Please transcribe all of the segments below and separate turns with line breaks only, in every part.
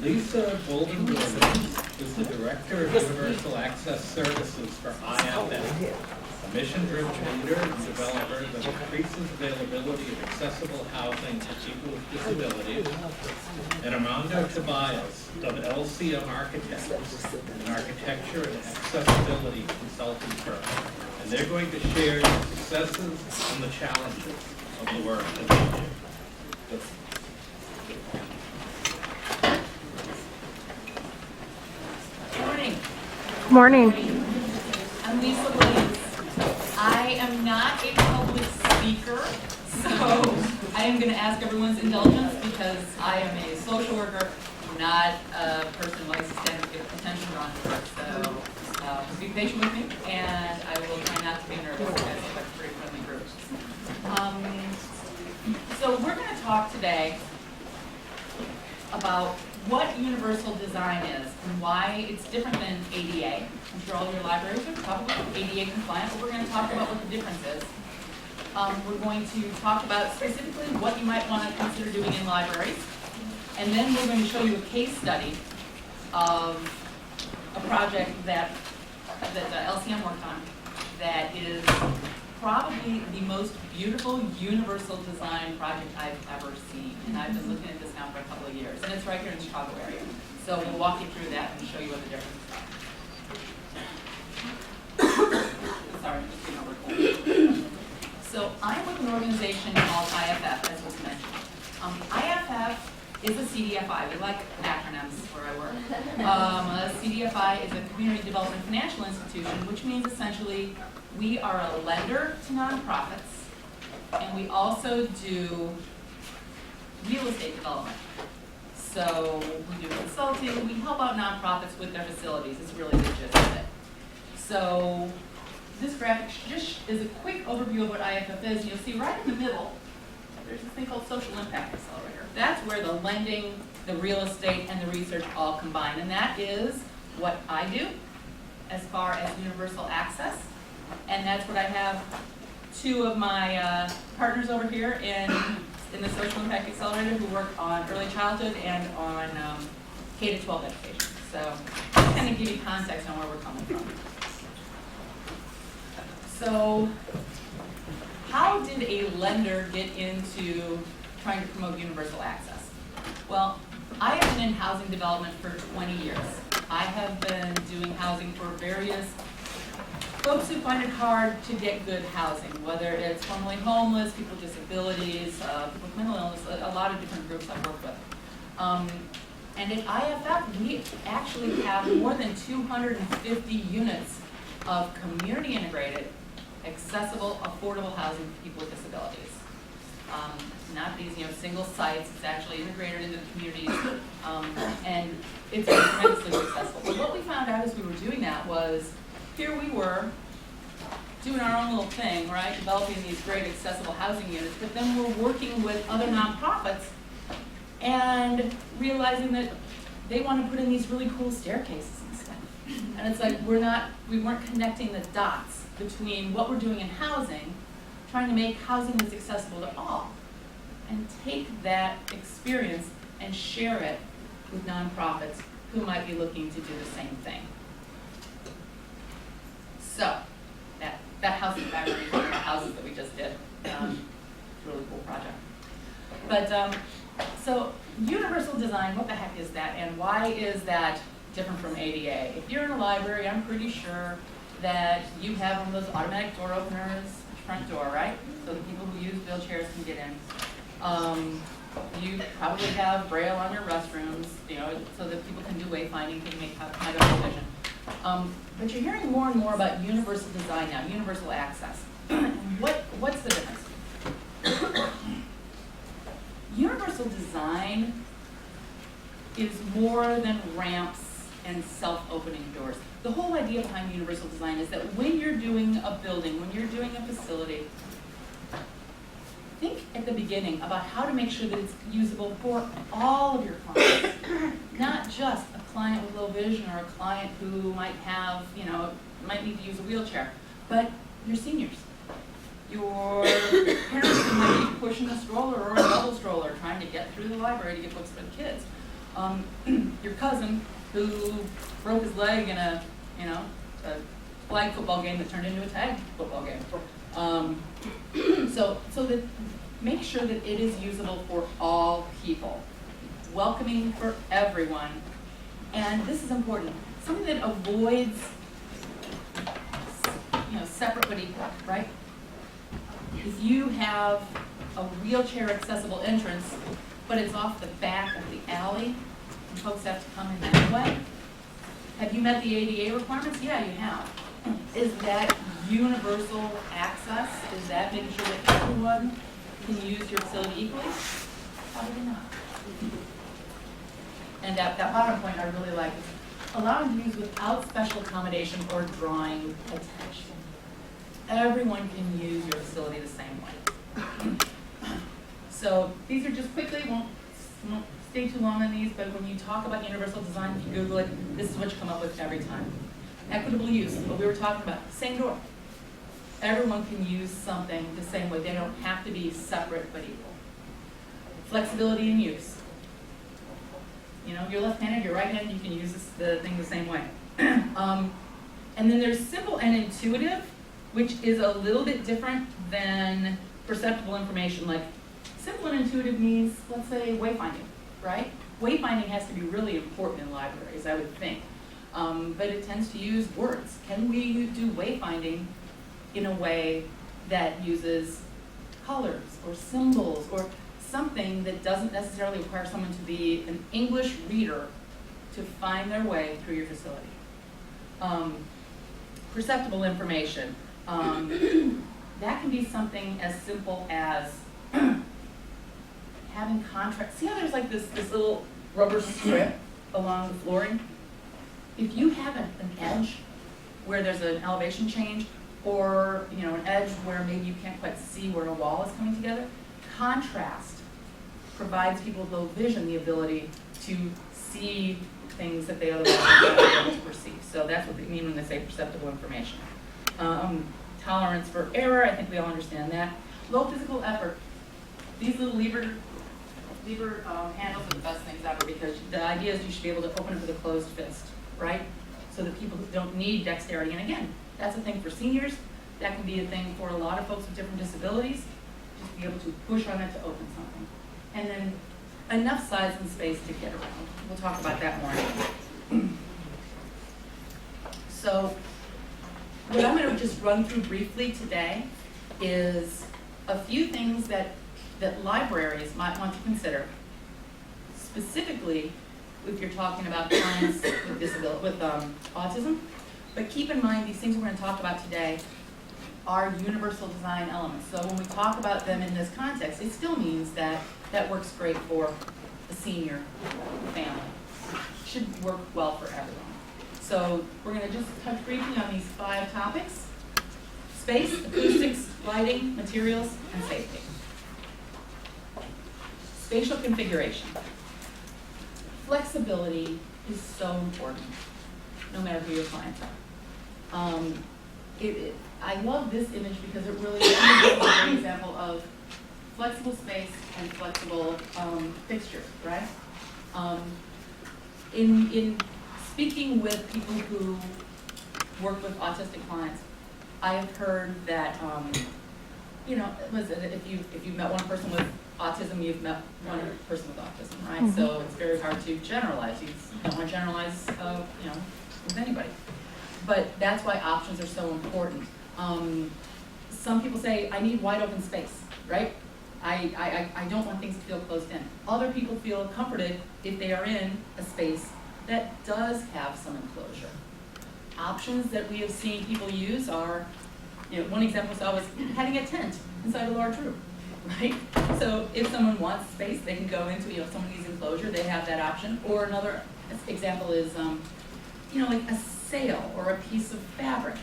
Lisa Boulden Williams is the Director of Universal Access Services for IFF, a mission-driven leader and developer that increases availability of accessible housing to people with disabilities, and Armando Tobias of LCM Architects, an architecture and accessibility consulting firm. And they're going to share the successes and the challenges of the work that they do.
Morning.
I'm Lisa Williams. I am not a public speaker, so I am going to ask everyone's indulgence because I am a social worker, not a person who likes to stand and get attention drawn to it. So be patient with me, and I will try not to be nervous as a pretty friendly group. So we're going to talk today about what universal design is and why it's different than ADA. I'm sure all your libraries are probably ADA compliant, but we're going to talk about what the difference is. We're going to talk about specifically what you might want to consider doing in libraries. And then we're going to show you a case study of a project that LCM worked on that is probably the most beautiful universal design project I've ever seen. And I've been looking at this now for a couple of years. And it's right here in the Chicago area. So we'll walk you through that and show you what the difference is. Sorry, I'm just getting over. So I'm with an organization called IFF, as was mentioned. IFF is a CDFI. We like acronyms where I work. A CDFI is a Community Development Financial Institution, which means essentially we are a lender to nonprofits, and we also do real estate development. So we do consulting, we help out nonprofits with their facilities. It's really the gist of it. So this graphic just is a quick overview of what IFF is. You'll see right in the middle, there's this thing called Social Impact Accelerator. That's where the lending, the real estate, and the research all combine. And that is what I do as far as universal access. And that's what I have two of my partners over here in the Social Impact Accelerator who work on early childhood and on K-12 education. So just kind of give you context on where we're coming from. So how did a lender get into trying to promote universal access? Well, I have been in housing development for 20 years. I have been doing housing for various folks who find it hard to get good housing, whether it's formerly homeless, people with disabilities, people with mental illness, a lot of different groups I've worked with. And at IFF, we actually have more than 250 units of community integrated, accessible, affordable housing for people with disabilities. Not these, single sites. It's actually integrated into the communities, and it's tremendously successful. But what we found out as we were doing that was, here we were doing our own little thing, right? Developing these great accessible housing units, but then we're working with other nonprofits and realizing that they want to put in these really cool staircases and stuff. And it's like we weren't connecting the dots between what we're doing in housing, trying to make housing that's accessible to all, and take that experience and share it with nonprofits who might be looking to do the same thing. So that house in the back is one of the houses that we just did. It's a really cool project. But so universal design, what the heck is that, and why is that different from ADA? If you're in a library, I'm pretty sure that you have one of those automatic door openers, front door, right? So the people who use wheelchairs can get in. You probably have Braille on your restrooms, so that people can do wayfinding, can make kind of vision. But you're hearing more and more about universal design now, universal access. What's the difference? Universal design is more than ramps and self-opening doors. The whole idea behind universal design is that when you're doing a building, when you're doing a facility, think at the beginning about how to make sure that it's usable for all of your clients, not just a client with low vision or a client who might have, might need to use a wheelchair, but your seniors, your parents who might be pushing a stroller or a double stroller trying to get through the library to get books for the kids. Your cousin who broke his leg in a flag football game that turned into a tag football game. So that make sure that it is usable for all people, welcoming for everyone, and this is important. Something that avoids, separate but equal, right? If you have a wheelchair accessible entrance, but it's off the back of the alley, and folks have to come in that way. Have you met the ADA requirements? Yeah, you have. Is that universal access? Is that making sure that everyone can use your facility equally? Probably not. And that bottom point I really like is allowing use without special accommodation or drawing attention. Everyone can use your facility the same way. So these are just quickly, won't stay too long on these, but when you talk about universal design, if you Google it, this is what you come up with every time. Equitable use, what we were talking about, same door. Everyone can use something the same way. They don't have to be separate but equal. Flexibility in use. You're left-handed, you're right-handed, you can use the thing the same way. And then there's simple and intuitive, which is a little bit different than perceptible information. Like simple and intuitive means, let's say, wayfinding, right? Wayfinding has to be really important in libraries, I would think. But it tends to use words. Can we do wayfinding in a way that uses colors or symbols or something that doesn't necessarily require someone to be an English reader to find their way through your facility? Perceptible information. That can be something as simple as having contrast. See how there's like this little rubber strip along the flooring? If you have an edge where there's an elevation change, or an edge where maybe you can't quite see where a wall is coming together, contrast provides people with low vision the ability to see things that they otherwise wouldn't be able to perceive. So that's what they mean when they say perceptible information. Tolerance for error, I think we all understand that. Low physical effort. These little lever handles are the best things ever, because the idea is you should be able to open it with a closed fist, right? So that people who don't need dexterity, and again, that's a thing for seniors, that can be a thing for a lot of folks with different disabilities, just be able to push on it to open something. And then enough size and space to get around. We'll talk about that more. So what I'm going to just run through briefly today is a few things that libraries might want to consider, specifically if you're talking about clients with autism. But keep in mind, these things we're going to talk about today are universal design elements. So when we talk about them in this context, it still means that works great for a senior family. Should work well for everyone. So we're going to just touch briefly on these 5 topics: space, acoustics, lighting, materials, and safety. Spatial configuration. Flexibility is so important, no matter who your clients are. I love this image because it really is a great example of flexible space and flexible fixtures, right? In speaking with people who work with autistic clients, I have heard that if you've met one person with autism, you've met one person with autism, right? Mm-hmm. So it's very hard to generalize. You don't want to generalize, with anybody. But that's why options are so important. Some people say, I need wide open space, right? I don't want things to feel closed in. Other people feel comforted if they are in a space that does have some enclosure. Options that we have seen people use are, one example was having a tent inside a large room, right? So if someone wants space, they can go into, if someone needs enclosure, they have that option. Or another example is, like a sail or a piece of fabric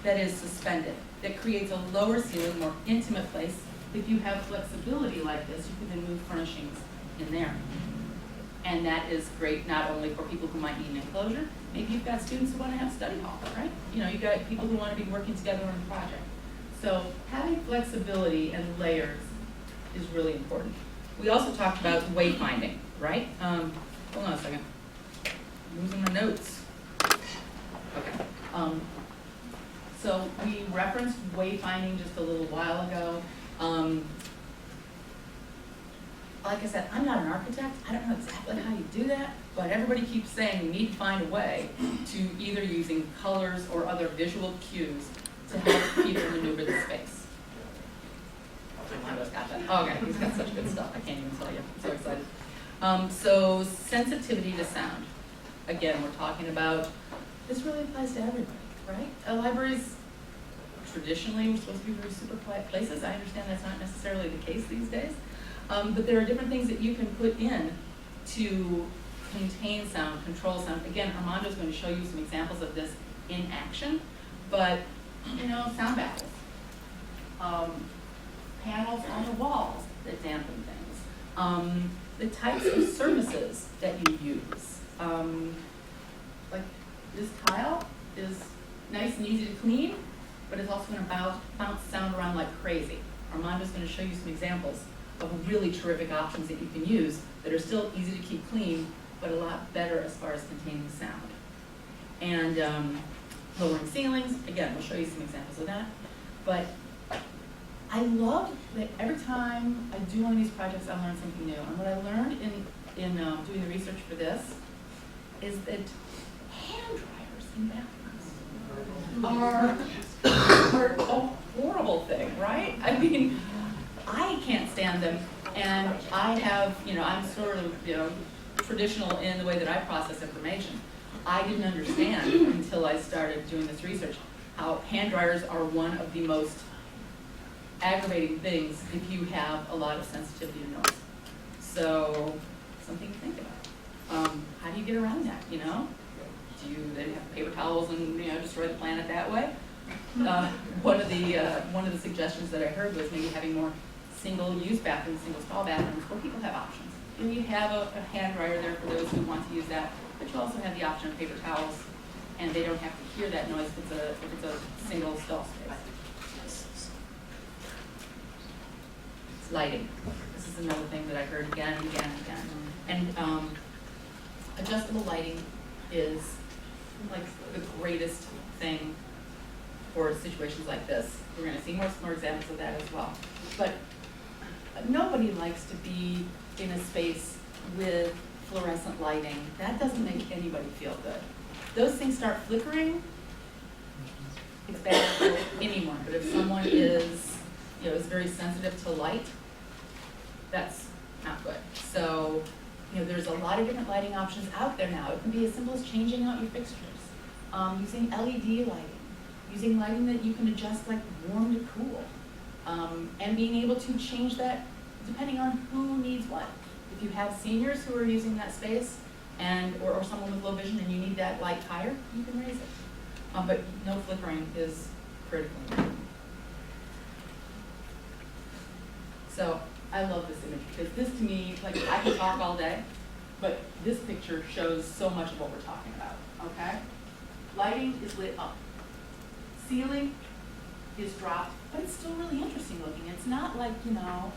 that is suspended, that creates a lower ceiling, more intimate place. If you have flexibility like this, you can then move furnishings in there. And that is great not only for people who might need an enclosure, maybe you've got students who want to have study hall, right? You've got people who want to be working together on a project. So having flexibility and layers is really important. We also talked about wayfinding, right? hold on a second. I'm losing my notes. Okay. So we referenced wayfinding just a little while ago. Like I said, I'm not an architect. I don't know exactly how you do that, but everybody keeps saying we need to find a way to either using colors or other visual cues to help people maneuver the space. Armando's got that. Oh, okay, he's got such good stuff. I can't even tell you. I'm so excited. So sensitivity to sound. Again, we're talking about, this really applies to everybody, right? Libraries traditionally were supposed to be very super quiet places. I understand that's not necessarily the case these days. But there are different things that you can put in to contain sound, control sound. Again, Armando's going to show you some examples of this in action, but, you know, sound baffles. Panels on the walls that dampen things. The types of surfaces that you use. Like this tile is nice and easy to clean, but it's also going to bounce sound around like crazy. Armando's going to show you some examples of really terrific options that you can use that are still easy to keep clean, but a lot better as far as containing sound. And lowering ceilings, again, we'll show you some examples of that. But I love that every time I do one of these projects, I learn something new. And what I learned in doing the research for this is that hand dryers in bathrooms are a horrible thing, right? I mean, I can't stand them, and I have, you know, I'm sort of, you know, traditional in the way that I process information. I didn't understand until I started doing this research how hand dryers are one of the most aggravating things if you have a lot of sensitivity to noise. So, something to think about. How do you get around that, you know? Do you then have paper towels and, you know, destroy the planet that way? One of the suggestions that I heard was maybe having more single-use bathrooms, single-stall bathrooms, where people have options. And you have a hand dryer there for those who want to use that, but you also have the option of paper towels, and they don't have to hear that noise if it's a single-stall space. It's lighting. This is another thing that I heard again and again and again. And adjustable lighting is like the greatest thing for situations like this. We're going to see more examples of that as well. But nobody likes to be in a space with fluorescent lighting. That doesn't make anybody feel good. Those things start flickering, it's bad for anyone. But if someone is, you know, is very sensitive to light, that's not good. So, you know, there's a lot of different lighting options out there now. It can be as simple as changing out your fixtures, using LED lighting, using lighting that you can adjust like warm to cool, and being able to change that depending on who needs what. If you have seniors who are using that space or someone with low vision and you need that light higher, you can raise it. But no flickering is critically important. So I love this image because this to me, like I can talk all day, but this picture shows so much of what we're talking about, okay? Lighting is lit up. Ceiling is dropped, but it's still really interesting looking. It's not like, you know,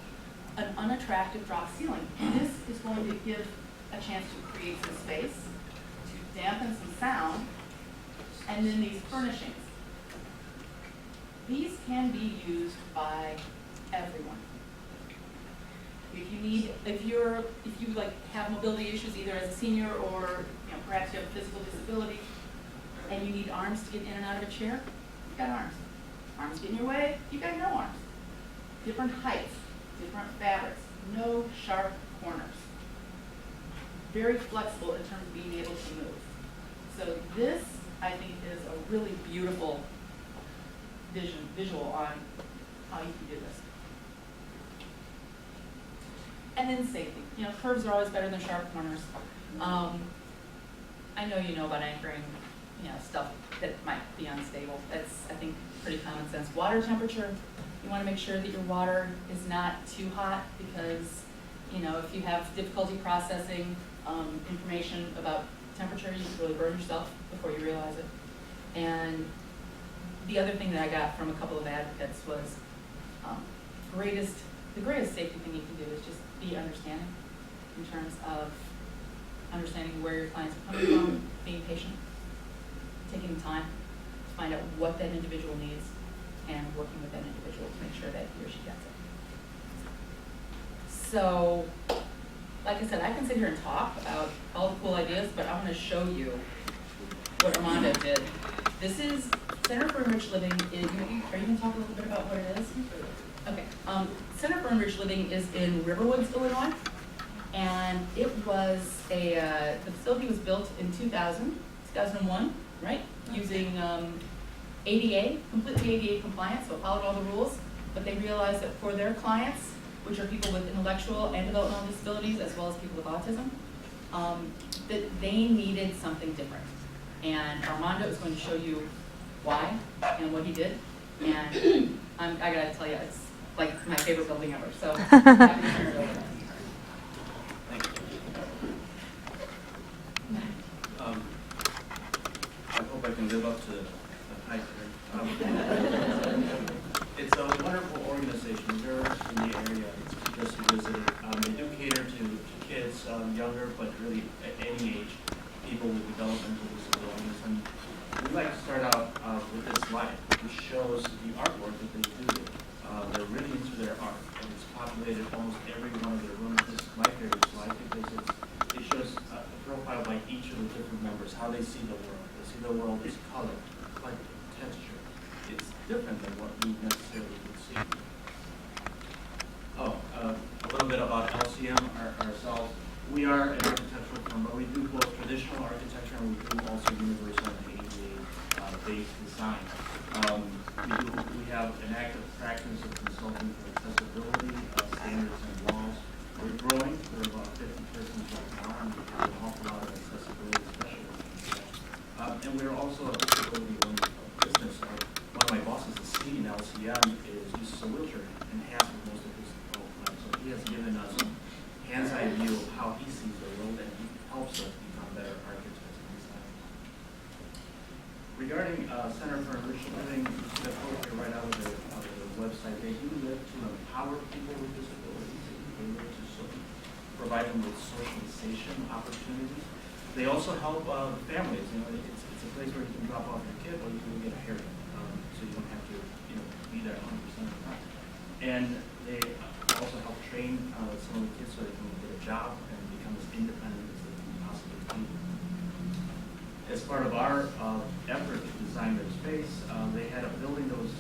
an unattractive drop ceiling. This is going to give a chance to create some space, to dampen some sound, and then these furnishings. These can be used by everyone. If you like have mobility issues either as a senior or, you know, perhaps you have a physical disability and you need arms to get in and out of a chair, you've got arms. Arms get in your way, you've got no arms. Different heights, different fabrics, no sharp corners. Very flexible in terms of being able to move. So this, I think, is a really beautiful visual on how you can do this. And then safety. You know, curves are always better than sharp corners. I know you know about anchoring, you know, stuff that might be unstable. That's, I think, pretty common sense. Water temperature, you want to make sure that your water is not too hot because, you know, if you have difficulty processing information about temperature, you can really burn yourself before you realize it. And the other thing that I got from a couple of advocates was the greatest safety thing you can do is just be understanding in terms of understanding where your clients are coming from, being patient, taking the time to find out what that individual needs, and working with that individual to make sure that he or she gets it. So, like I said, I can sit here and talk about all the cool ideas, but I want to show you what Armando did. This is Center for Enriched Living. Are you going to talk a little bit about what it is? Okay. Center for Enriched Living is in Riverwoods, Illinois, and it was the facility was built in 2001, right? Using ADA, completely ADA compliant, so it followed all the rules, but they realized that for their clients, which are people with intellectual and developmental disabilities, as well as people with autism, that they needed something different. And Armando is going to show you why and what he did. And I gotta tell you, it's like my favorite building ever. So I'm happy to turn it over.
Thank you. I hope I can live up to the hype here. It's a wonderful organization. They're in the area. It's just visited. They do cater to kids, younger, but really at any age, people with developmental disabilities. And we'd like to start out with this slide, which shows the artwork that they do. They're really into their art, and it's populated almost every one of their rooms. This is my favorite slide because it shows a profile by each of the different members, how they see the world. They see the world as color, light, texture. It's different than what we necessarily would see. Oh, a little bit about LCM ourselves. We are an architectural firm, but we do both traditional architecture and we do also universal and ADA-based design. We have an active practice of consulting for accessibility, standards, and laws. We're growing. We're about 50 persons right now, and we have an awful lot of accessibility specialists. And we're also a disability-oriented business. One of my bosses, the CEO in LCM, uses a wheelchair and has for most of his life. So he has given us a hands-eye view of how he sees the world, and he helps us become better architects and designers. Regarding Center for Enriched Living, you see the quote here right out of the website. They do live to empower people with disabilities. They live to provide them with socialization opportunities. They also help families. You know, it's a place where you can drop off your kid or you can get a haircut, so you don't have to be there 100% of the time. And they also help train some of the kids so they can get a job and become as independent as they can possibly be. As part of our effort to design their space, they had a building that was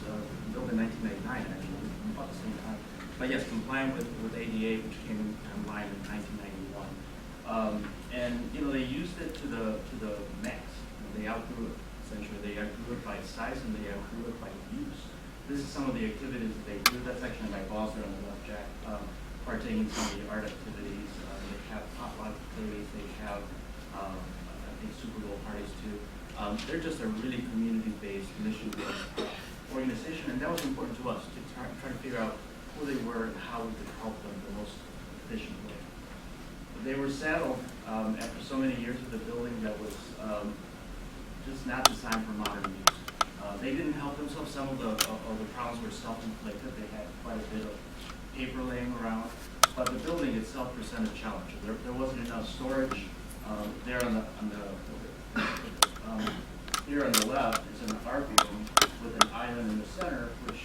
built in 1999, actually, about the same time. But yes, compliant with ADA, which came online in 1991. And they used it to the max. They outgrew it. Essentially, they outgrew it by size and they outgrew it by use. This is some of the activities that they do. That's actually my boss there on the left, Jack, partaking in some of the art activities. They have potluck activities. They have I think Super Bowl parties too. They're just a really community-based, mission-based organization, and that was important to us to try to figure out who they were and how we could help them the most efficient way. They were saddled after so many years with a building that was just not designed for modern use. They didn't help themselves. Some of the problems were self-inflicted. They had quite a bit of paper laying around, but the building itself presented a challenge. There wasn't enough storage. There here on the left is an art room with an island in the center, which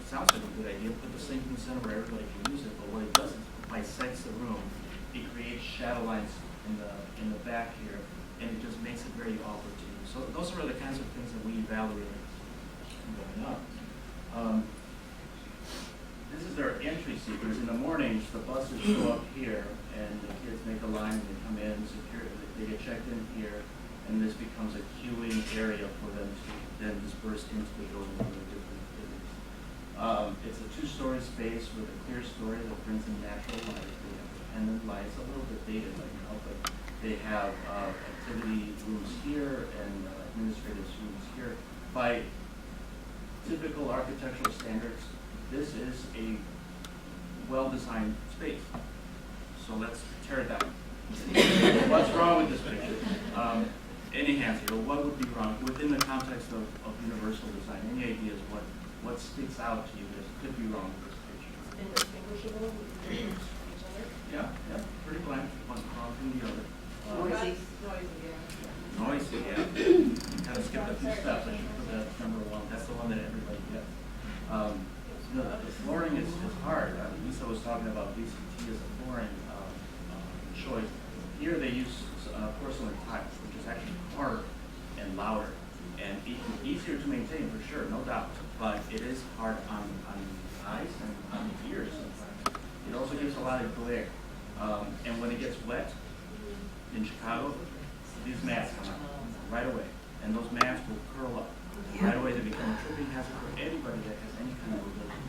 sounds like a good idea. Put the sink in the center where everybody can use it, but what it does is it bisects the room. It creates shadow lines in the back here, and it just makes it very awkward to use. So those are the kinds of things that we evaluate going up. This is their entry sequence. In the mornings, the buses show up here, and the kids make a line, and they come in, they get checked in here, and this becomes a queuing area for them to then disperse into the building for their different activities. It's a two-story space with a clear story that brings in natural light. They have dependent light. It's a little bit dated right now, but they have activity rooms here and administrative rooms here. By typical architectural standards, this is a well-designed space. So let's tear it down. What's wrong with this picture? Any hands here? What would be wrong within the context of universal design? Any ideas what sticks out to you that could be wrong with this picture?
Indistinguishable from each other?
Yeah, pretty blank, one from the other. Noisy, yeah. You kind of skipped a few steps. I should put that number one. That's the one that everybody gets. The flooring is hard. Lisa was talking about VCT as a flooring choice. Here they use porcelain tiles, which is actually harder and louder and easier to maintain for sure, no doubt. But it is hard on eyes and on ears sometimes. It also gives a lot of glare. And when it gets wet in Chicago, these mats come out right away. And those mats will curl up. Right away they become a tripping hazard for anybody that has any kind of mobility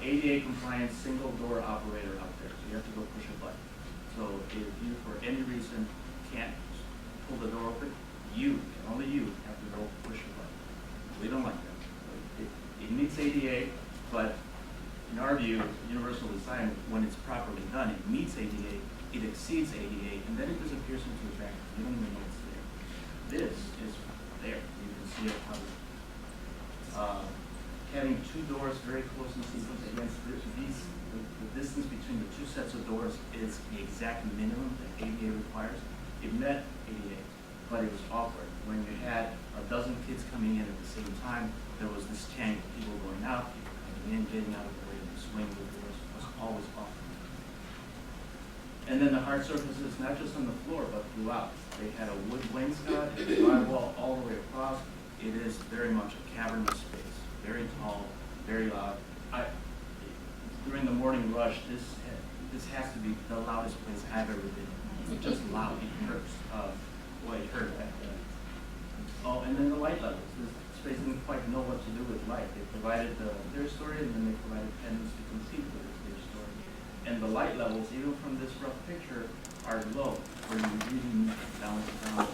issue. ADA compliant single door operator up there. So you have to go push a button. So if you for any reason can't pull the door open, you, and only you, have to go push a button. We don't like that. It meets ADA, but in our view, universal design, when it's properly done, it meets ADA, it exceeds ADA, and then it disappears into the background. You don't even know it's there. This is there. You can see it how having two doors very close in sequence against these, the distance between the two sets of doors is the exact minimum that ADA requires. It met ADA, but it was awkward. When you had a dozen kids coming in at the same time, there was this tank of people going out, people coming in, getting out of the way, and the swing of the doors was always awkward. And then the hard surfaces, not just on the floor, but throughout. They had a wood wainscot and drywall all the way across. It is very much a cavernous space, very tall, very loud. During the morning rush, this has to be the loudest place I've ever been. It's just loud, it hurts. Well, it hurt back then. Oh, and then the light levels. This space didn't quite know what to do with light. They provided their story, and then they provided pendants to compete with their story. And the light levels, even from this rough picture, are low, where you really need to balance it down.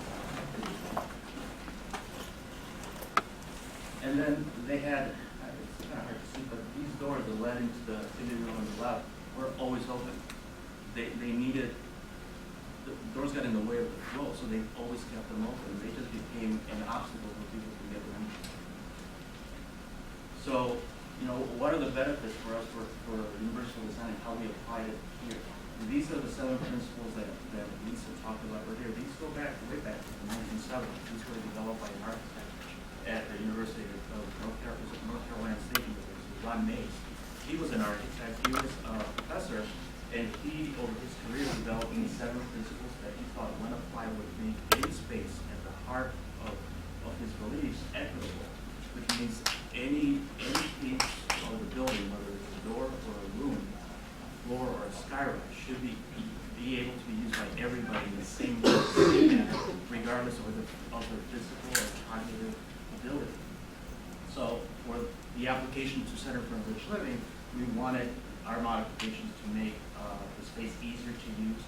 And then they had, it's kind of hard to see, but these doors that led into the living room on the left were always open. They needed, the doors got in the way of the flow, so they always kept them open. They just became an obstacle for people to get in. So, you know, what are the benefits for us for universal design and how we apply it here? And these are the 7 principles that Lisa talked about right here. These go back, way back to the 1970s. These were developed by an architect at the University of North Carolina State University, Ron Mays. He was an architect, he was a professor, and he, over his career, developed these 7 principles that he thought, when applied, would make any space at the heart of his beliefs equitable, which means any piece of the building, whether it's a door or a room, a floor or a skyrise, should be able to be used by everybody in the same way, regardless of their physical or cognitive ability. So for the application to Center for Enriched Living, we wanted our modifications to make the space easier to use,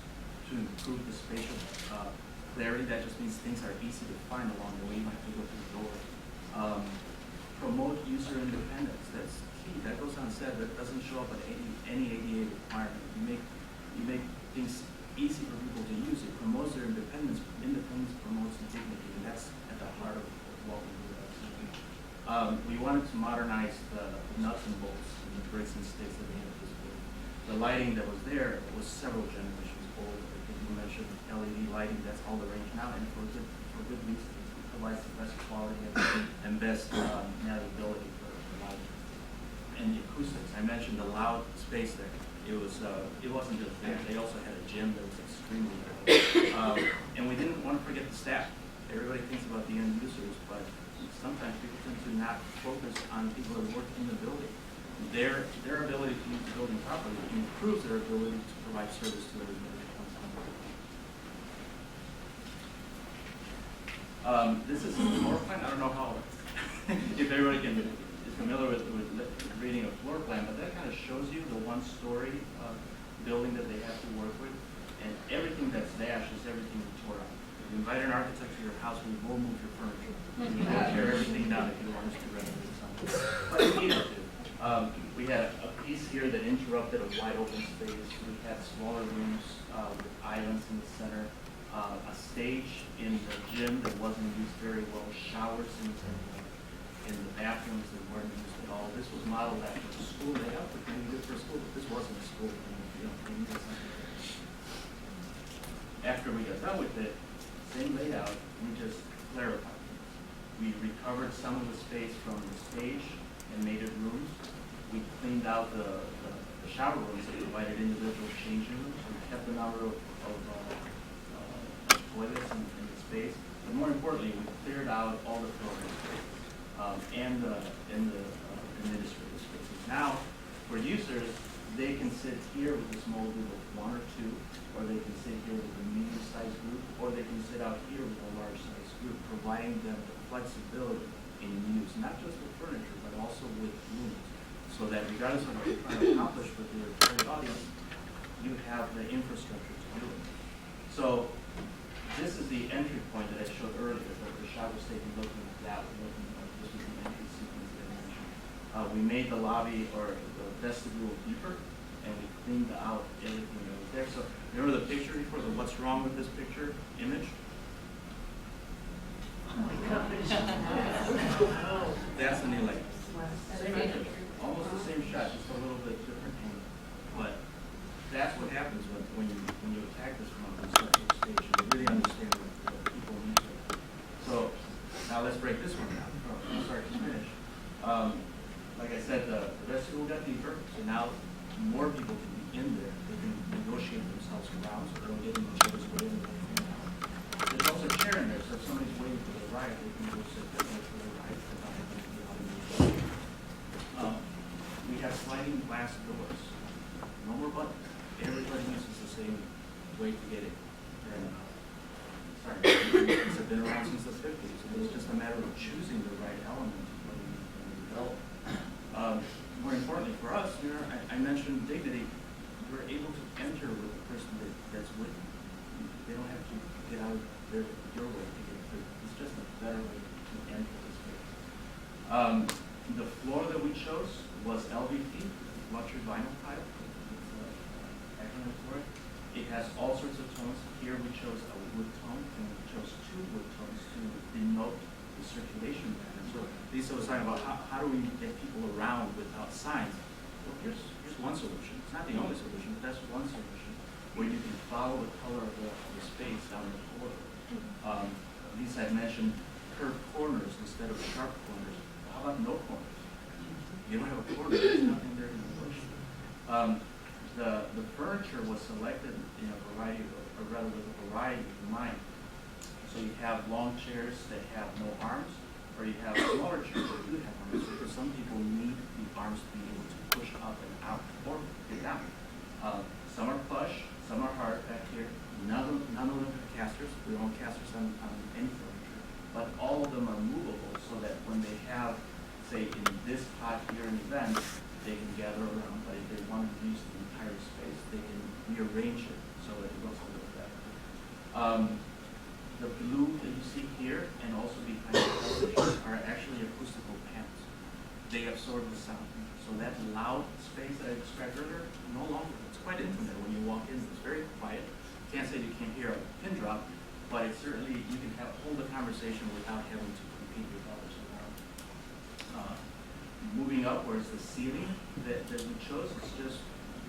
to improve the spatial clarity. That just means things are easy to find along the way. You might have to go through the door. Promote user independence. That's key. That goes unsaid. That doesn't show up at any ADA requirement. You make things easy for people to use. It promotes their independence. Independence promotes dignity, and that's at the heart of what we do. We wanted to modernize the nuts and bolts and the bricks and sticks that we had at this point. The lighting that was there was several generations old. As you mentioned, LED lighting, that's all the range now, and for good reason. It provides the best quality and best navigability for lighting. And the acoustics, I mentioned the loud space there. It wasn't just there. They also had a gym that was extremely loud. And we didn't want to forget the staff. Everybody thinks about the end users, but sometimes people tend to not focus on people that work in the building. Their ability to use the building properly improves their ability to provide service to everybody that comes on board. This is a floor plan. I don't know how if everybody is familiar with reading a floor plan, but that kind of shows you the one-story building that they have to work with, and everything that's dashed is everything we tore out. If you invite an architect to your house, we will move your furniture. We will tear everything down if you want us to renovate something. But we needed to. We had a piece here that interrupted a wide open space. We had smaller rooms with islands in the center, a stage in the gym that wasn't used very well, showers in the bathrooms that weren't used at all. This was modeled after a school layout, which may be good for a school, but this wasn't a school. they needed something. After we got done with it, same layout, we just clarified. We recovered some of the space from the stage and made it rooms. We cleaned out the shower rooms and provided individual changing rooms. We kept the number of toilets in the space. But more importantly, we cleared out all the program space and the administrative spaces. Now, for users, they can sit here with a small group of 1 or 2, or they can sit here with a medium-sized group, or they can sit out here with a large-sized group, providing them the flexibility in use, not just with furniture, but also with rooms, so that regardless of what you're trying to accomplish with your target audience, you have the infrastructure to do it. So this is the entry point that I showed earlier, that the shot was taken looking that way, this was the entry sequence that I mentioned. We made the lobby or the vestibule deeper, and we cleaned out everything that was there. So remember the picture before, the what's wrong with this picture image? That's the new layout. Same image, almost the same shot, just a little bit different angle. But that's what happens when you attack this from a conceptual stage. You really understand what people need to. So now let's break this one down. From start to finish. Like I said, the vestibule got deeper, so now more people can be in there. They can negotiate themselves around, so they'll get in each other's way and everything else. There's also a chair in there, so if somebody's waiting for the ride, they can go sit there and wait for the ride without having to be out in the We have sliding glass doors. No more buttons. Everybody uses the same way to get in. And, sorry, it's been around since the 50s, and it's just a matter of choosing the right element when you develop. More importantly for us, I mentioned dignity. We're able to enter with the person that's with you. They don't have to get out of your way to get through. It's just a better way to enter this space. The floor that we chose was LVP, luxury vinyl tile. It's acronym for it. It has all sorts of tones. Here we chose a wood tone, and we chose 2 wood tones to denote the circulation pattern. So Lisa was talking about how do we get people around without signs. Well, here's one solution. It's not the only solution, but that's one solution where you can follow the color of the space down the corridor. Lisa had mentioned curved corners instead of sharp corners. How about no corners? You don't have a corner, there's nothing there to push. The furniture was selected in a variety of mind. So you have long chairs that have no arms, or you have smaller chairs that do have arms, because some people need the arms to be able to push up and out or get down. Some are plush, some are hard back here. None of them have casters. We don't have casters on any furniture, but all of them are movable so that when they have, say, in this pot here an event, they can gather around, but if they want to use the entire space, they can rearrange it so that it looks a little better. The blue that you see here and also behind the television are actually acoustical panels. They absorb the sound. So that loud space that I described earlier, no longer. It's quite intimate when you walk in. It's very quiet. Can't say you can't hear a pin drop, but it certainly, you can hold a conversation without having to compete with others around. Moving upwards, the ceiling that we chose is just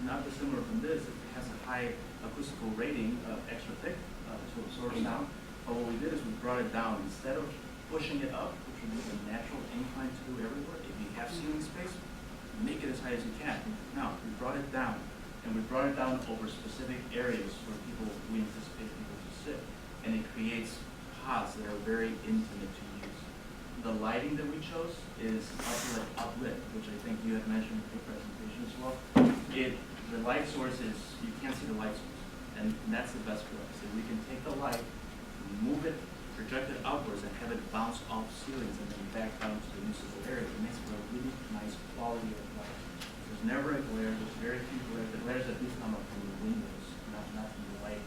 not dissimilar from this. It has a high acoustical rating, extra thick to absorb sound. But what we did is we brought it down. Instead of pushing it up, which would be a natural incline to do everywhere, if you have ceiling space, make it as high as you can. Now, we brought it down, and we brought it down over specific areas where we anticipate people to sit. And it creates pods that are very intimate to use. The lighting that we chose is uplit, which I think you had mentioned in your presentation as well. The light source is, you can't see the light source, and that's the best for us. So we can take the light, move it, project it upwards, and have it bounce off ceilings and then back down to the usable area. It makes for a really nice quality of light. There's never a glare. There's very few glare. The glares that do come up from the windows, not from the light.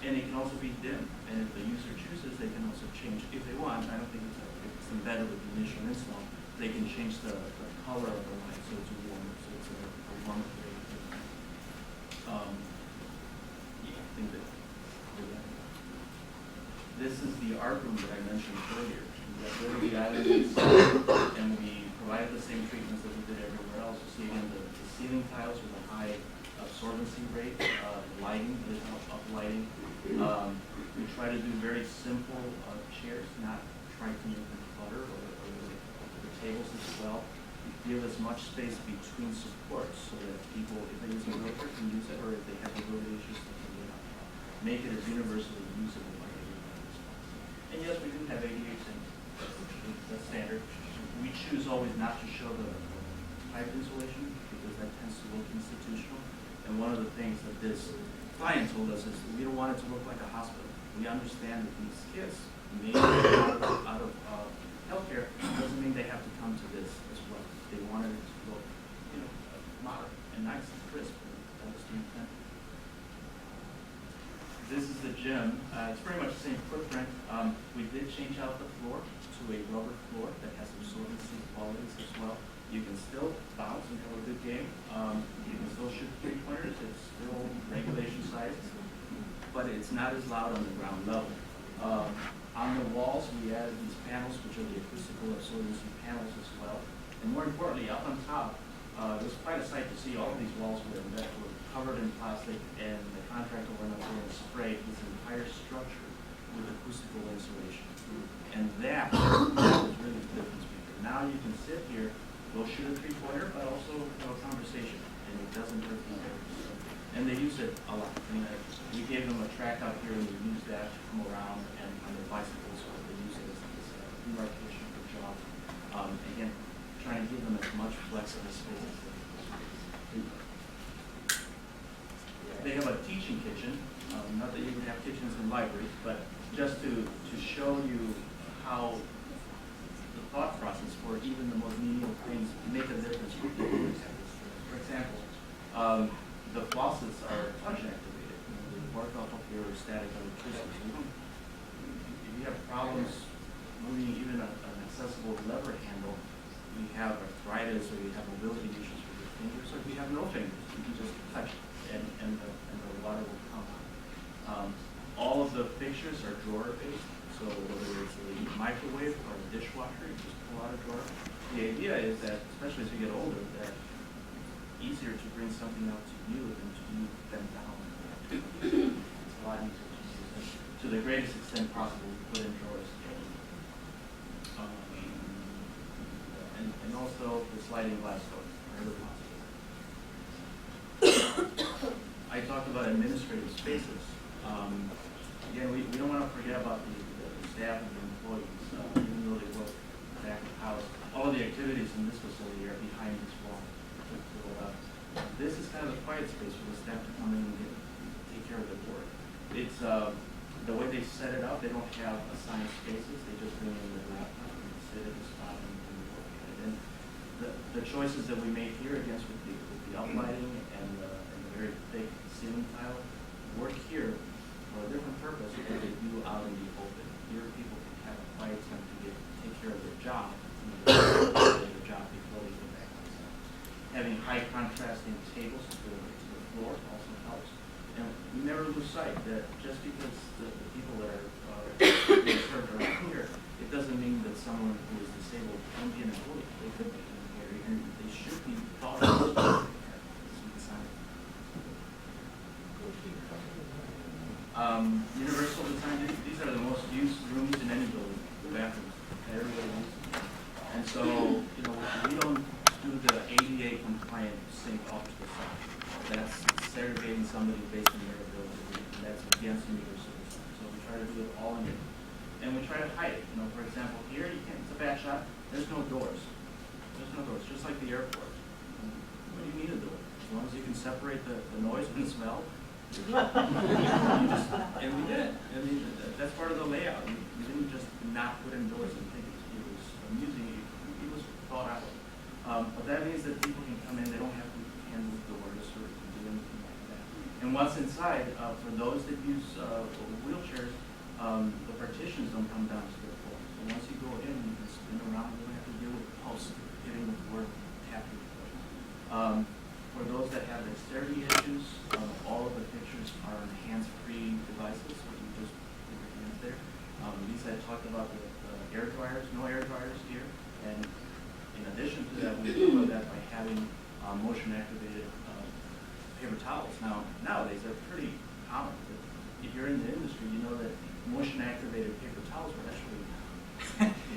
And it can also be dim. And if the user chooses, they can also change, if they want. I don't think it's embedded with the initial install. They can change the color of the light so it's warmer. So it's a warmer gray. I think that. This is the art room that I mentioned earlier. We got rid of the islands, and we provided the same treatments that we did everywhere else. You see again, the ceiling tiles with a high absorbency rate, lighting, additional uplighting. We try to do very simple chairs, not try to make them clutter, or the tables as well. Give as much space between supports so that people, if they use a wheelchair, can use it, or if they have mobility issues, they can get up. Make it as universally usable by everybody as possible. And yes, we do have ADA things. That's standard. We choose always not to show the pipe insulation because that tends to look institutional. And one of the things that this client told us is we don't want it to look like a hospital. We understand that these kids may be out of healthcare. Doesn't mean they have to come to this as well. They wanted it to look, modern and nice and crisp. That was the intent. This is the gym. It's pretty much the same footprint. We did change out the floor to a rubber floor that has absorbency qualities as well. You can still bounce and have a good game. You can still shoot 3-pointers. It's still regulation size, but it's not as loud on the ground level. On the walls, we added these panels, which are the acoustical absorbency panels as well. And more importantly, up on top, it was quite a sight to see all of these walls were covered in plastic, and the contractor went up there and sprayed this entire structure with acoustical insulation. And that was really the difference maker. Now you can sit here, go shoot a 3-pointer, but also have a conversation, and it doesn't hurt people. And they use it a lot. We gave them a track out here, and we used that to come around and on their bicycles, so they use it as demarcation for job. Again, trying to give them as much flexible space as they can. They have a teaching kitchen. Not that you would have kitchens in libraries, but just to show you how the thought process for even the most menial things make a difference. For example, the faucets are touch activated. They work off of your static electricity. So if you have problems moving even an accessible lever handle, you have arthritis or you have mobility issues with your fingers, or if you have no fingers, you can just touch it and the water will come out. All of the fixtures are drawer based, so whether it's a microwave or a dishwasher, you just pull out a drawer. The idea is that, especially as you get older, that it's easier to bring something up to you than to you bend down. It's a lot easier to use it. To the greatest extent possible, we put in drawers. And also the sliding glass doors are really possible. I talked about administrative spaces. Again, we don't want to forget about the staff and the employees, even though they work back of the house. All of the activities in this facility are behind this wall. This is kind of a quiet space for the staff to come in and take care of their work. It's the way they set it up. They don't have assigned spaces. They just bring in their laptop and sit at the spot and work at it. And the choices that we made here, against with the uplighting and the very thick ceiling tile, work here for a different purpose than they do out in the open. Here, people can have a quiet time to take care of their job, before they go back outside. Having high contrasting tables to the floor also helps. And we never lose sight that just because the people that are being served around here, it doesn't mean that someone who is disabled can be an employee. They could be here, and they should be thought of. Universal design, these are the most used rooms in any building, the bathrooms. Everybody uses them. And so, we don't do the ADA compliant sink off to the side. That's segregating somebody based on their ability. That's against universal design. So we try to do it all in it. And we try to hide it. For example, here it's a bad shot. There's no doors. There's no doors, just like the airport. What do you need a door? As long as you can separate the noise and the smell. And we did. That's part of the layout. We didn't just not put in doors and think it was amusing. It was thought out. But that means that people can come in. They don't have to handle doors or do anything like that. And once inside, for those that use wheelchairs, the partitions don't come down to the floor. So once you go in, you can spin around. You don't have to deal with pulse hitting the floor, tapping the floor. For those that have dexterity issues, all of the pictures are on hands-free devices, so you just put your hands there. Lisa had talked about the air dryers, no air dryers here, and in addition to that, we do that by having motion-activated paper towels. Now, nowadays they're pretty common. If you're in the industry, you know that motion-activated paper towels were actually,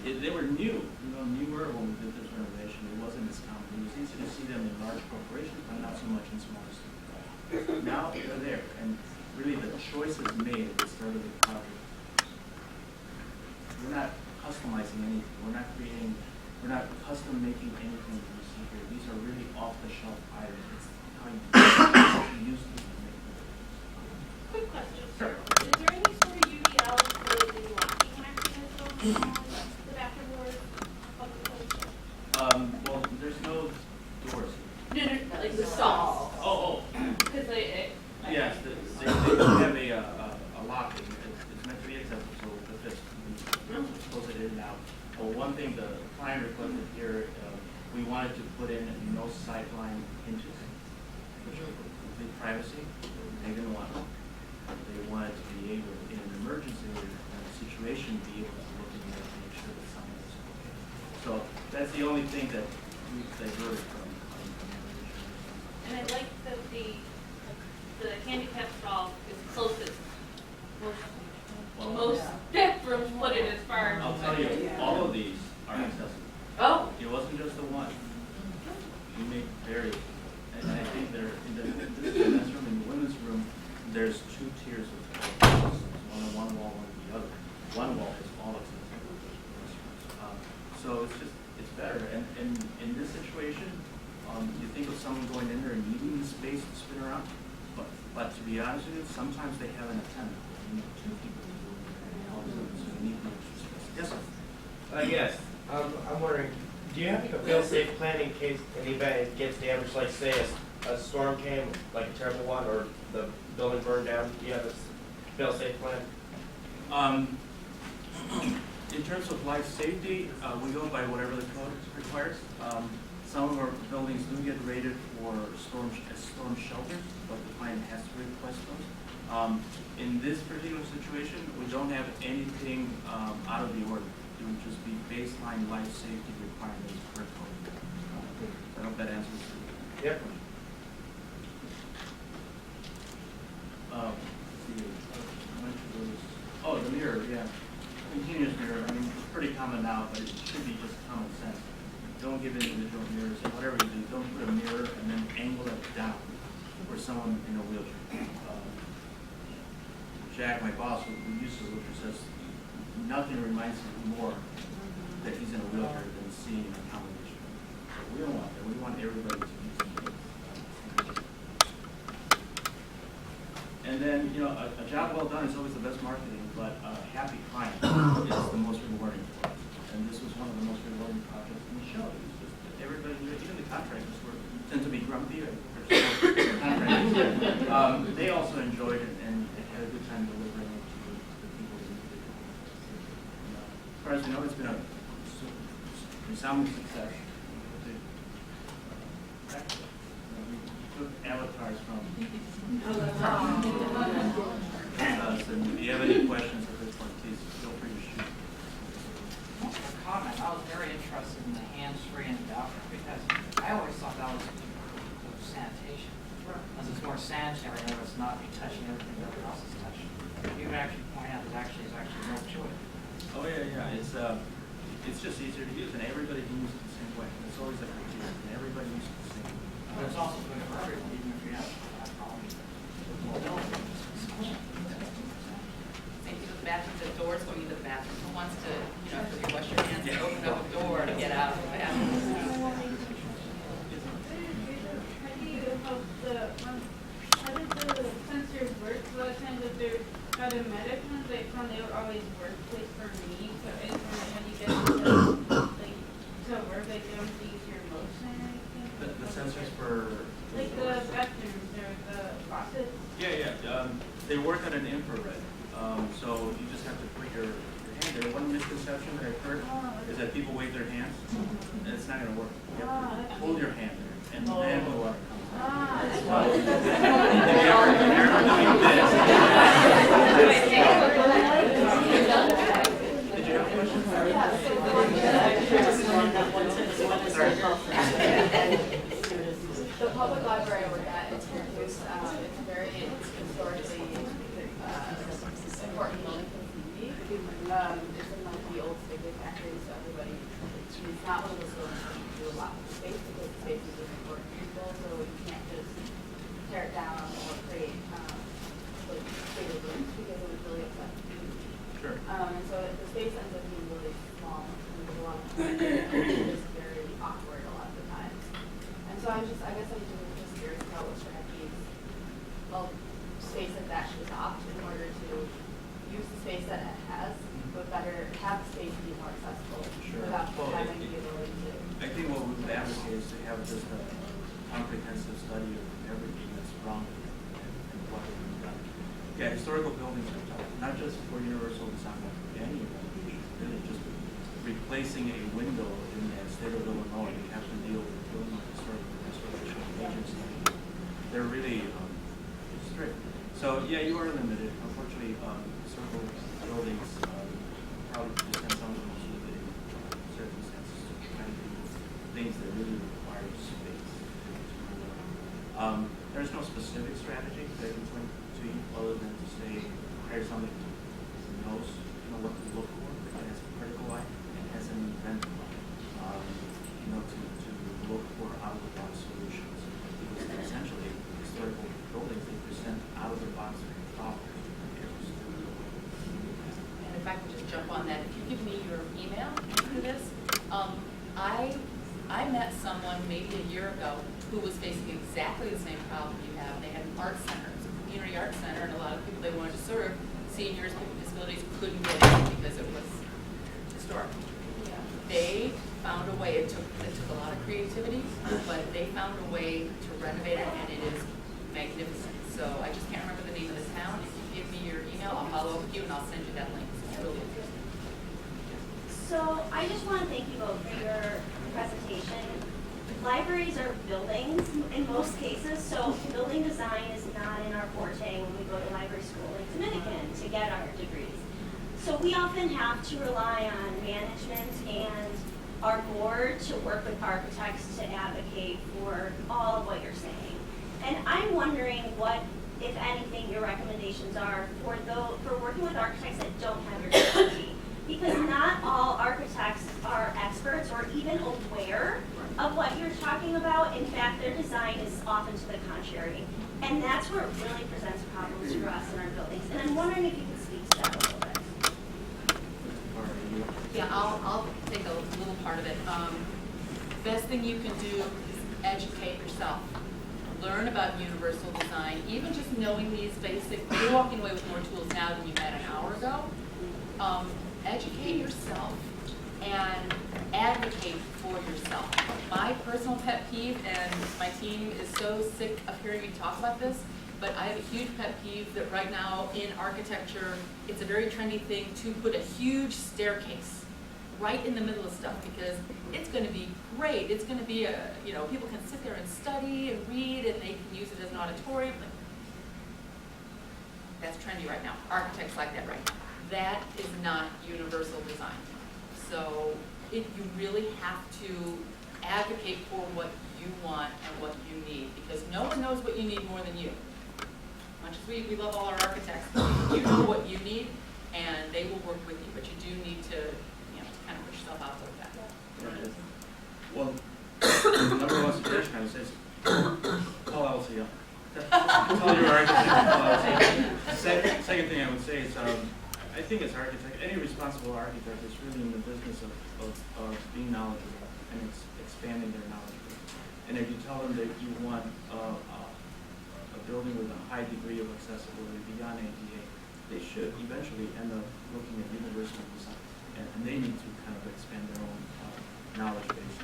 they were new, newer when we did this renovation. It wasn't as common. It was easy to see them in large corporations, but not so much in smaller stores. Now they're there, and really the choice is made at the start of the project. We're not customizing anything. We're not custom making anything that you see here. These are really off-the-shelf items. It's how you use them to make them.
Quick question,
Sure.
Is there any sort of UDL for the locking mechanism on the bathroom doors of the place?
Well, there's no doors here.
No, like the stalls.
Oh.
Because
Yes, they have a lock. It's meant to be accessible, so if it's, you can close it in and out. Well, one thing the client requested here, we wanted to put in no sightline hinges, which would complete privacy. They didn't want it. They wanted to be able, in an emergency situation, be able to look in there to make sure that something is okay. So that's the only thing that we diverted from.
And I like that the handicap stall is closest. Most bathrooms put it as far as.
I'll tell you, all of these are accessible.
Oh.
It wasn't just the one. We made various, and I think they're in the men's room and the women's room. There's two tiers of doors. One on one wall, one on the other. One wall is all accessible. So it's better. And in this situation, you think of someone going in there and needing the space to spin around. But to be honest with you, sometimes they have an attendant. You need two people to do it. So you need the extra space. Yes, sir.
Yes. I'm wondering, do you have like a fail-safe plan in case an event gets damaged, like say a storm came, like a terrible one, or the building burned down? Do you have a fail-safe plan?
In terms of life safety, we go by whatever the code requires. Some of our buildings do get rated for storm shelters, but the client has to request those. In this particular situation, we don't have anything out of the order. It would just be baseline life safety requirements per code. I hope that answers your
Yep.
Oh, the mirror, yeah. Continuous mirror, I mean, it's pretty common now, but it should be just common sense. Don't give individual mirrors, and whatever you do, don't put a mirror and then angle it down for someone in a wheelchair. Jack, my boss, who uses a wheelchair, says nothing reminds him more that he's in a wheelchair than seeing a combination. So we don't want that. We want everybody to use it. And then, a job well done is always the best marketing, but a happy client is the most rewarding for us. And this was one of the most rewarding projects in the show. It was just that everybody, even the contractors tend to be grumpy. They also enjoyed it and had a good time delivering it to the people who needed it. As far as we know, it's been a resounding success. We took avatars from us, and if you have any questions at this point, please feel free to shoot.
A comment. I was very interested in the hands-free and the bathroom because I always thought that was sanitation. Because it's more sanitary, and it's not you touching everything that everyone else is touching. You can actually point out that there's actually no to it.
Oh yeah. It's just easier to use, and everybody can use it the same way. It's always a criteria, and everybody uses it the same way.
But it's also good for everyone, even if you have that problem.
Same thing with the bathroom, the doors going into the bathroom. Who wants to, after you wash your hands, open up a door to get out of the bathroom?
How did the sensors work? A lot of times if they're automatic ones, they found they would always work place for me. So I just wonder how you get to work, like you don't have to use your motion or anything?
The sensors for
Like the bathrooms or the faucets?
Yeah. They work at an infrared, so you just have to put your hand there. One misconception that I've heard is that people wave their hands, and it's not going to work. You have to hold your hand there, and then the water comes.
That's
If you're ever doing this. Did you have a question?
The public library I work at, it's also do a lot with space because space is really important to people, so you can't just tear it down or create like bigger rooms because it would really upset people.
Sure.
And so the space ends up being really small and there's a lot of it's just very awkward a lot of the time. And so I guess I'm just curious about what strategies, well, space like that should adopt in order to use the space that it has, but better have the space be more accessible
Sure.
without
Well,
having the ability to.
I think what we would advocate is to have just a comprehensive study of everything that's wrong and what can be done. Yeah, historical buildings are tough, not just for universal design, but for any renovation. Really, just replacing a window in the state of Illinois, you have to deal with Illinois Historical Restoration Agency. They're really strict. So yeah, you are limited. Unfortunately, historical buildings probably present some of the most limited circumstances to try to do things that really require space. There's no specific strategy that I can point to you other than to say hire somebody who knows what to look for, that has a critical eye and has an inventive eye, to look for out-of-the-box solutions. Because essentially, historical buildings, they present out-of-the-box problems.
And if I could just jump on that, if you give me your email for this, I met someone maybe a year ago who was facing exactly the same problem you have. They had an art center, it was a community art center, and a lot of people they wanted to serve, seniors, people with disabilities, couldn't get in because it was historic.
Yeah.
They found a way, it took a lot of creativity, but they found a way to renovate it, and it is magnificent. So I just can't remember the name of the town. If you give me your email, I'll follow up with you and I'll send you that link. It's really interesting.
So I just want to thank you both for your presentation. Libraries are buildings in most cases, so building design is not in our forte when we go to library school in Dominican to get our degrees. So we often have to rely on management and our board to work with architects to advocate for all of what you're saying. And I'm wondering what, if anything, your recommendations are for working with architects that don't have your degree. Because not all architects are experts or even aware of what you're talking about. In fact, their design is often to the contrary. And that's where it really presents problems for us in our buildings. And I'm wondering if you could speak to that a little bit.
Yeah, I'll take a little part of it. Best thing you can do is educate yourself. Learn about universal design. Even just knowing these basic, you're walking away with more tools now than you had an hour ago. Educate yourself and advocate for yourself. My personal pet peeve, and my team is so sick of hearing me talk about this, but I have a huge pet peeve that right now in architecture, it's a very trendy thing to put a huge staircase right in the middle of stuff because it's going to be great. It's going to be people can sit there and study and read and they can use it as an auditorium. That's trendy right now. Architects like that right now. That is not universal design. So you really have to advocate for what you want and what you need because no one knows what you need more than you. Much as we love all our architects, you know what you need and they will work with you, but you do need to kind of push yourself out like that.
Right. Well, number one suggestion I would say is call LCO. Tell your architect to call LCO. Second thing I would say is I think as architect, any responsible architect is really in the business of being knowledgeable and expanding their knowledge. And if you tell them that you want a building with a high degree of accessibility beyond ADA, they should eventually end up looking at universal design. And they need to kind of expand their own knowledge base.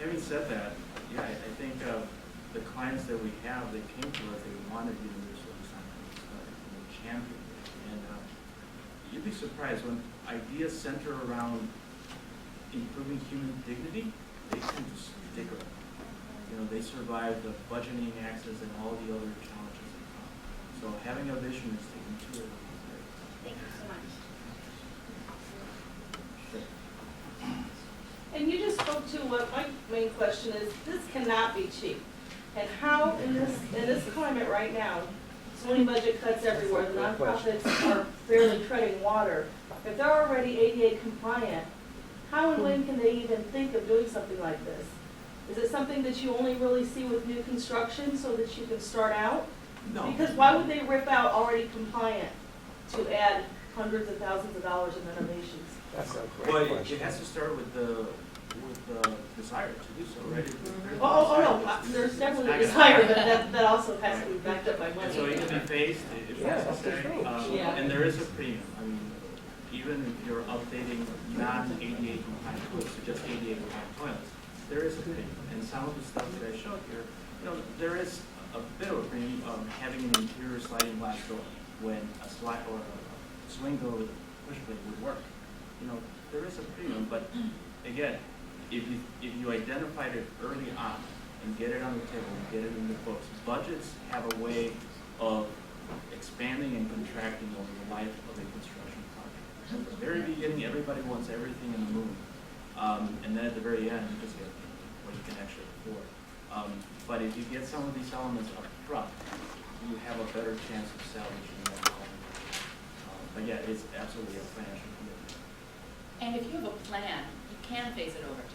Having said that, yeah, I think the clients that we have, they came to us, they wanted universal design from the champion. And you'd be surprised when ideas center around improving human dignity, they tend to stick around. They survive the budgeting access and all the other challenges that come. So having a vision is taken to it.
Thank you so much.
And you just spoke to what my main question is, this cannot be cheap. And how in this climate right now, so many budget cuts everywhere, the nonprofits are barely treading water. If they're already ADA compliant, how and when can they even think of doing something like this? Is it something that you only really see with new construction so that you can start out?
No.
Because why would they rip out already compliant to add hundreds of thousands of dollars in renovations?
That's a
Well,
great question.
it has to start with the desire to do so, right?
Oh, no, there's definitely a desire, but that also has to be backed up by money.
And so it can be phased if necessary,
Yeah.
and there is a premium. I mean, even if you're updating non-ADA compliant toilets to just ADA compliant toilets, there is a premium. And some of the stuff that I showed here, there is a bit of a premium having an interior sliding glass door when a slide or a swing door with a push plate would work. There is a premium, but again, if you identified it early on and get it on the table and get it in the books, budgets have a way of expanding and contracting over the life of a construction project. At the very beginning, everybody wants everything in the moon, and then at the very end, you just get what you can actually afford. But if you get some of these elements up front, you have a better chance of salvaging that element. But yeah, it's absolutely a financial commitment.
And if you have a plan, you can phase it over time.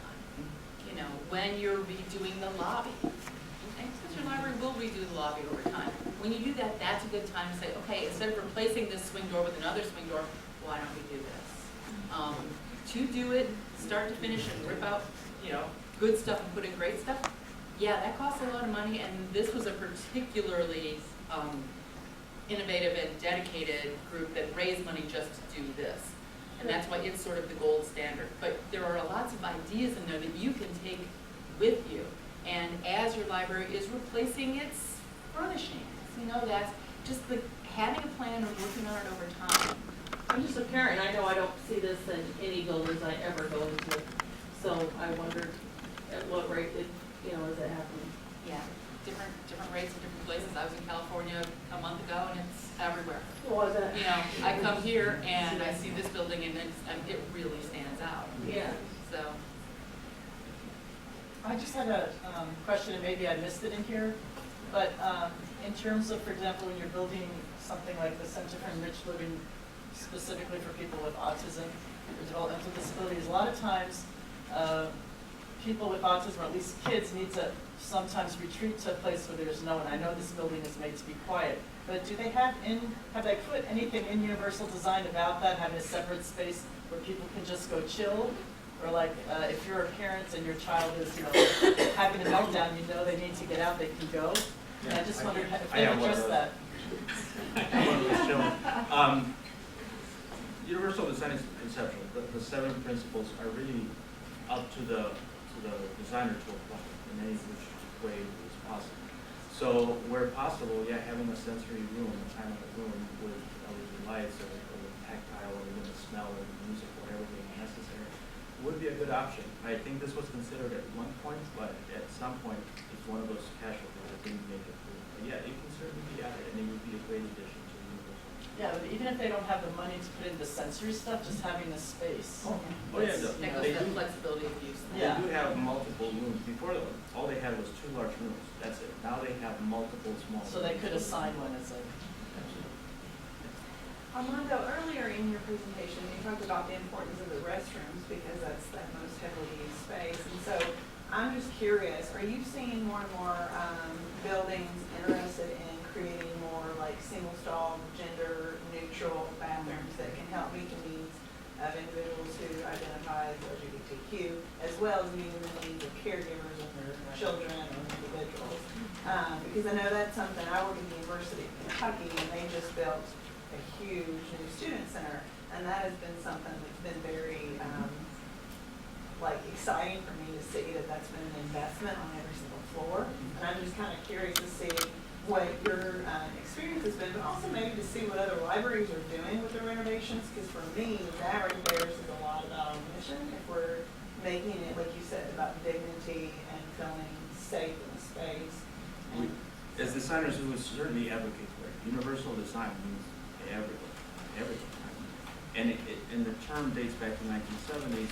When you're redoing the lobby, and since your library will redo the lobby over time, when you do that, that's a good time to say, okay, instead of replacing this swing door with another swing door, why don't we do this? To do it, start to finish, and rip out, good stuff and put in great stuff, yeah, that costs a lot of money, and this was a particularly innovative and dedicated group that raised money just to do this. And that's why it's sort of the gold standard. But there are lots of ideas in there that you can take with you. And as your library is replacing its furnishings, that's just having a plan and working on it over time.
I'm just a parent, I know I don't see this in any buildings I ever go into, so I wondered at what rate is it happening?
Yeah, different rates in different places. I was in California a month ago, and it's everywhere.
What was it?
I come here and I see this building, and it really stands out.
Yeah.
So.
I just had a question, and maybe I missed it in here, but in terms of, for example, when you're building something like the Center for Enriched Living specifically for people with autism or developmental disabilities, a lot of times people with autism, or at least kids, need to sometimes retreat to a place where there's no one. I know this building is made to be quiet, but do they have they put anything in Universal Design about that, having a separate space where people can just go chill? Or if you're a parent and your child is, having a meltdown, they need to get out, they can go. And I just wondered if they addressed that.
Universal design is conceptual. The 7 principles are really up to the designer to apply in any which way is possible. So where possible, having a sensory room, a time of the room with LED lights or tactile or even the smell or music, whatever being necessary, would be a good option. I think this was considered at one point, but at some point it's one of those casualties that didn't make it through. But yeah, it can certainly be added, and it would be a great addition to the Universal.
Yeah, but even if they don't have the money to put in the sensory stuff, just having the space.
Yeah,
That goes to the flexibility of use.
They do have multiple rooms. Before, all they had was 2 large rooms. That's it. Now they have multiple small
So they could assign one as a.
Armando, earlier in your presentation, you talked about the importance of the restrooms because that's that most heavily used space. And so I'm just curious, are you seeing more and more buildings interested in creating more like single stall, gender neutral bathrooms that can help meet the needs of individuals who identify as LGBTQ, as well as meeting the needs of caregivers and their children or individuals? Because I know that's something, I work at the University of Kentucky, and they just built a huge new student center, and that has been something that's been very exciting for me to see that's been an investment on every single floor. And I'm just kind of curious to see what your experience has been, but also maybe to see what other libraries are doing with their renovations, because for me, that right there is a lot about our mission. If we're making it, like you said, about dignity and feeling safe in the space.
As designers, we would certainly advocate for it. Universal design means everything. And the term dates back to 1970s.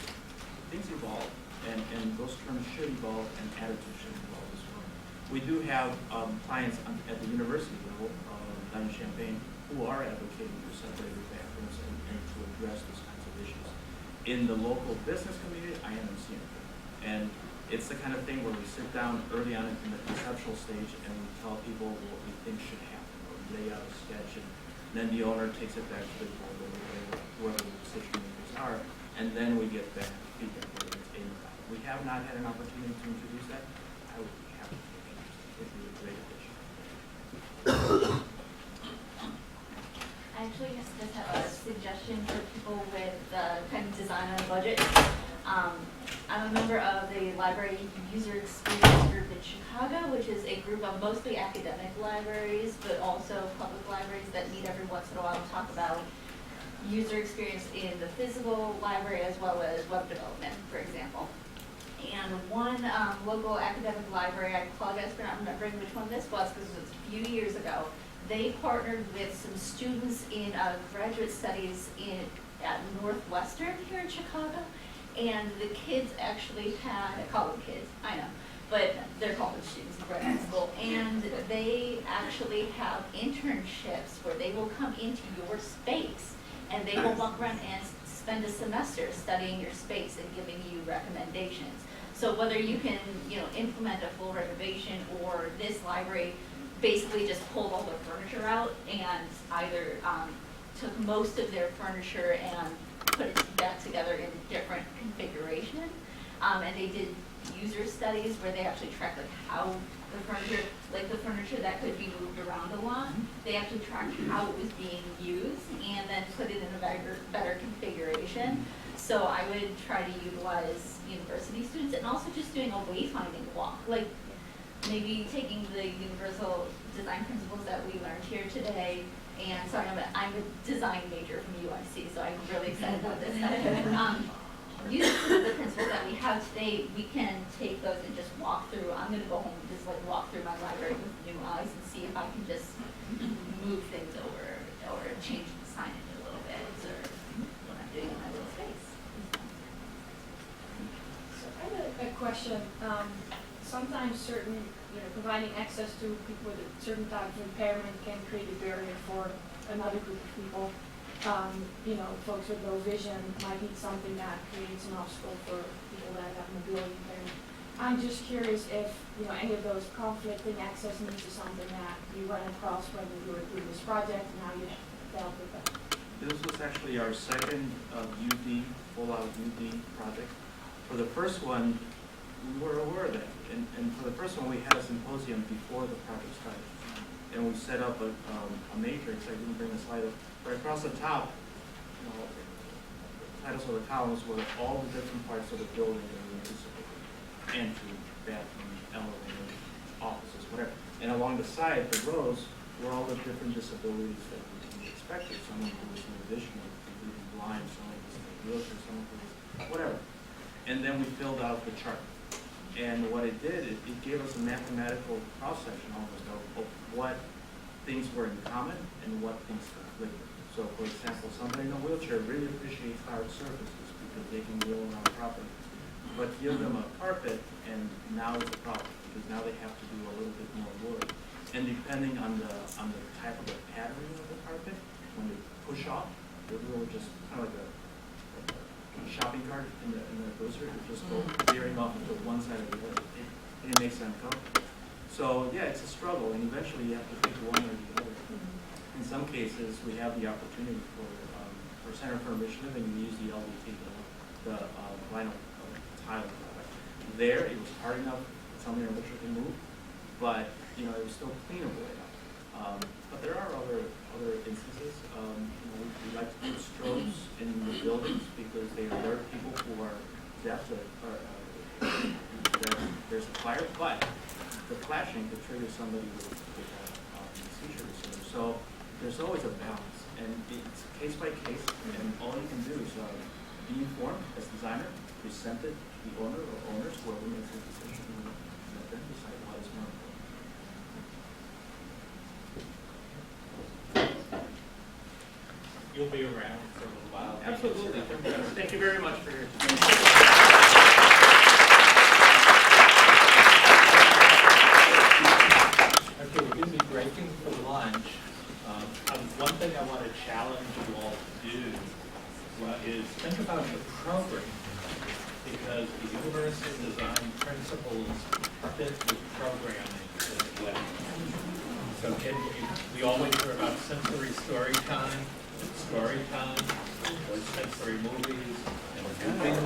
Things evolve, and those terms should evolve, and attitudes should evolve as well. We do have clients at the university level, down in Champaign, who are advocating for separated bathrooms and to address those kinds of issues. In the local business community, I am seeing it. And it's the kind of thing where we sit down early on in the conceptual stage and we tell people what we think should happen, or we lay out a sketch, and then the owner takes it back to the board, or whoever the decision makers are, and then we get back feedback whether it's in or out. We have not had an opportunity to introduce that. I would be happy to introduce it. It would be a great addition.
I actually just have a suggestion for people with kind of design on a budget. I'm a member of the Library User Experience Group in Chicago, which is a group of mostly academic libraries, but also public libraries that meet every once in a while to talk about user experience in the physical library as well as web development, for example. And one local academic library, I apologize for not remembering which one this was because it was a few years ago, they partnered with some students in graduate studies at Northwestern here in Chicago. And the kids actually had, I call them kids, I know, but they're college students in graduate school. And they actually have internships where they will come into your space and they will walk around and spend a semester studying your space and giving you recommendations. So whether you can, implement a full renovation, or this library basically just pulled all their furniture out and either took most of their furniture and put it back together in different configuration. And they did user studies where they actually tracked how the furniture that could be moved around a lot, they actually tracked how it was being used and then put it in a better configuration. So I would try to utilize university students and also just doing a wayfinding walk. Like maybe taking the universal design principles that we learned here today. And sorry, I'm a design major from UIC, so I'm really excited about this. Using the principles that we have today, we can take those and just walk through. I'm going to go home and just walk through my library with new eyes and see if I can just move things over or change the signage a little bit, or what I'm doing in my little space.
So I have a question. Sometimes certain, providing access to people with a certain type of impairment can create a barrier for another group of people. Folks with low vision might need something that creates an obstacle for people that have mobility impairment. I'm just curious if, any of those conflicting access needs is something that you run across when you were doing this project and how you dealt with that.
This was actually our second full-out UD project. For the first one, we were aware of that. And for the first one, we had a symposium before the project started. And we set up a matrix. I didn't bring the slide up. Right across the top, titles of the columns were all the different parts of the building that we anticipated. Entry, bathroom, elevator, offices, whatever. And along the side, the rows, were all the different disabilities that we expected. Someone who was no vision, completely blind, someone who was in a wheelchair, someone who was whatever. And then we filled out the chart. And what it did, it gave us a mathematical cross-section almost of what things were in common and what things conflicted. So, for example, somebody in a wheelchair really appreciates hard surfaces because they can wheel around properly. But give them a carpet, and now it's a problem because now they have to do a little bit more work. And depending on the type of the patterning of the carpet, when they push off, it will just kind of like a shopping cart in the grocery, it just go veering off to one side or the other. It makes them comfortable. So yeah, it's a struggle, and eventually you have to pick one or the other. In some cases, we have the opportunity for Center for Rich Living, we use the LVT, the vinyl tile product. There, it was hard enough, something our Richard can move, but it was still cleanable enough. But there are other instances. We like to put strobes in the buildings because they alert people who are deaf that there's a fire, but the flashing could trigger somebody with a seizure disorder. So there's always a balance, and it's case by case, and all you can do is be informed as designer, present it to the owner or owners, whoever makes the decision, and let them decide what is more important.
You'll be around for a little while.
Absolutely. Thank you very much for your time.
Okay, we're going to be breaking for lunch. One thing I want to challenge you all to do is think about the program, because the universal design principles fit with programming as well. So we always hear about sensory story time, or sensory movies, and movies.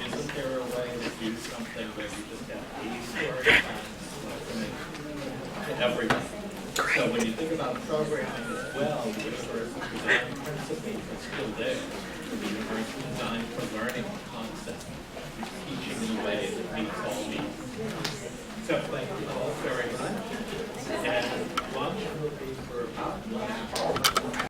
Isn't there a way to do something where you just have a story time to everyone? So when you think about programming as well, the universal design principles are still there. The universal design for learning concept